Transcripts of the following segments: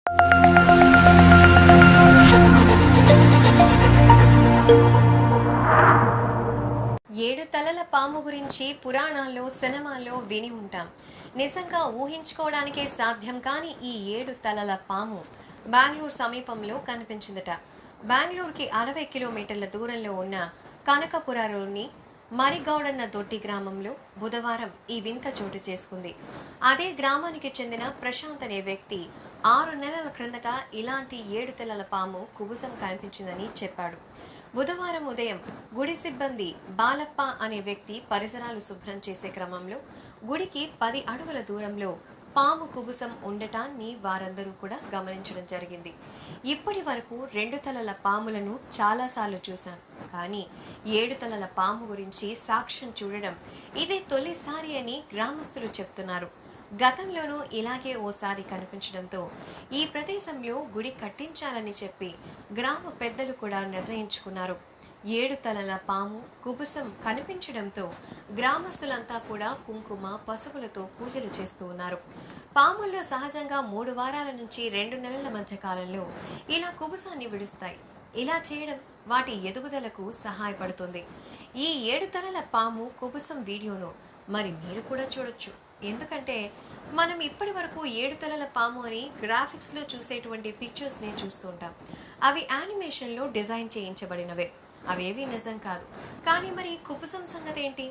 ఏడు తలల పాము గురించి పురాణాల్లో సినిమాల్లో విని ఉంటాం. నిజంగా ఊహించుకోవడానికే సాధ్యం కాని ఈ 7 తలల పాము బెంగళూరు సమీపంలో కనిపించిందట. బెంగళూరుకి 60 కిలోమీటర్ల దూరంలో ఉన్న కనకపురంలోని మరిగౌడన్న దొడ్డి గ్రామంలో బుధవారం ఈ వింత చోటు చేసుకుంది. అదే గ్రామానికి చెందిన ప్రశాంత్ అనే వ్యక్తి 6 నెలల క్రిందట ఇలాంటి 7 తలల పాము కుబుసం కనిపించిందని చెప్పాడు. బుధవారం ఉదయం గుడి సిబ్బంది బాలప్ప అనే వ్యక్తి పరిసరాలు శుభ్రం చేసే క్రమంలో గుడికి 10 అడుగుల దూరంలో పాము కుబుసం ఉండటాన్ని వారందరూ కూడా గమనించడం జరిగింది. ఇప్పటి వరకు 2 తలల పాములను చాలాసార్లు చూశాం, కానీ 7 తలల పాము గురించి సాక్ష్యం చూడడం ఇదే తొలిసారి అని గ్రామస్తులు చెప్తున్నారు. గతంలోనూ ఇలాగే ఓసారి కనిపించడంతో ఈ ప్రదేశంలో గుడి కట్టించాలని చెప్పి గ్రామ పెద్దలు కూడా నిర్ణయించుకున్నారు. 7 తలల పాము కుబుసం కనిపించడంతో గ్రామస్తులంతా కూడా కుంకుమ పసుపులతో పూజలు చేస్తూ ఉన్నారు. పాముల్లో సహజంగా 3 వారాల నుంచి 2 నెలల మధ్య కాలంలో ఇలా కుబుసాన్ని విడుస్తాయి. ఇలా చేయడం వాటి ఎదుగుదలకు సహాయపడుతుంది. ఈ 7 తలల పాము కుబుసం వీడియోను మరి మీరు కూడా చూడొచ్చు. ఎందుకంటే మనం ఇప్పటి వరకు 7 తలల పాము అని గ్రాఫిక్స్లో చూసేటువంటి పిక్చర్స్ని చూస్తూ ఉంటాం. అవి యానిమేషన్లో డిజైన్ చేయించబడినవే, అవేవి నిజం కాదు. కానీ మరి కుబుసం సంగతి ఏంటి?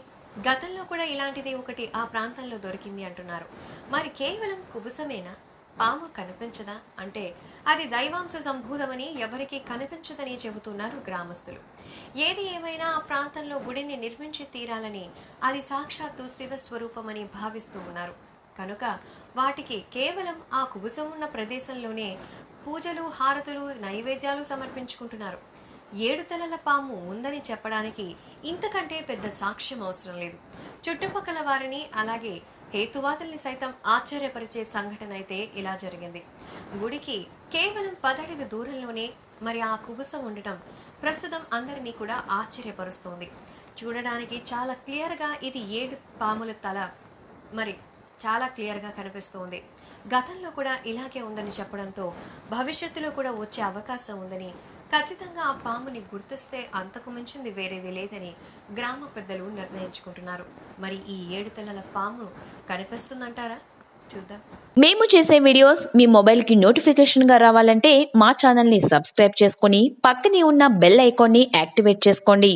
గతంలో కూడా ఇలాంటిది ఒకటి ఆ ప్రాంతంలో దొరికింది అంటున్నారు. మరి కేవలం కుబుసమేనా? పాము కనిపించదా అంటే అది దైవాంశ సంభూతమని ఎవరికీ కనిపించదని చెబుతున్నారు గ్రామస్తులు. ఏది ఏమైనా ఆ ప్రాంతంలో గుడిని నిర్మించి తీరాలని, అది సాక్షాత్తు శివస్వరూపమని భావిస్తూ ఉన్నారు. కనుక వాటికి కేవలం ఆ కుబుసం ఉన్న ప్రదేశంలోనే పూజలు, హారతులు, నైవేద్యాలు సమర్పించుకుంటున్నారు. 7 తలల పాము ఉందని చెప్పడానికి ఇంతకంటే పెద్ద సాక్ష్యం అవసరం లేదు. చుట్టుపక్కల వారిని అలాగే హేతువాదుల్ని సైతం ఆశ్చర్యపరిచే సంఘటన అయితే ఇలా జరిగింది. గుడికి కేవలం 10 అడుగు దూరంలోనే మరి ఆ కుబుసం ఉండటం ప్రస్తుతం అందరినీ కూడా ఆశ్చర్యపరుస్తోంది. చూడడానికి చాలా క్లియర్గా ఇది 7 పాముల తల మరి చాలా క్లియర్గా కనిపిస్తోంది. గతంలో కూడా ఇలాగే ఉందని చెప్పడంతో భవిష్యత్తులో కూడా వచ్చే అవకాశం ఉందని, ఖచ్చితంగా ఆ పాముని గుర్తిస్తే అంతకు మించింది వేరేది లేదని గ్రామ పెద్దలు నిర్ణయించుకుంటున్నారు. మరి ఈ 7 తలల పాము కనిపిస్తుందంటారా? చూద్దాం. మేము చేసే వీడియోస్ మీ మొబైల్కి నోటిఫికేషన్గా రావాలంటే మా ఛానల్ని సబ్స్క్రైబ్ చేసుకొని పక్కనే ఉన్న బెల్ ఐకాన్ని యాక్టివేట్ చేసుకోండి.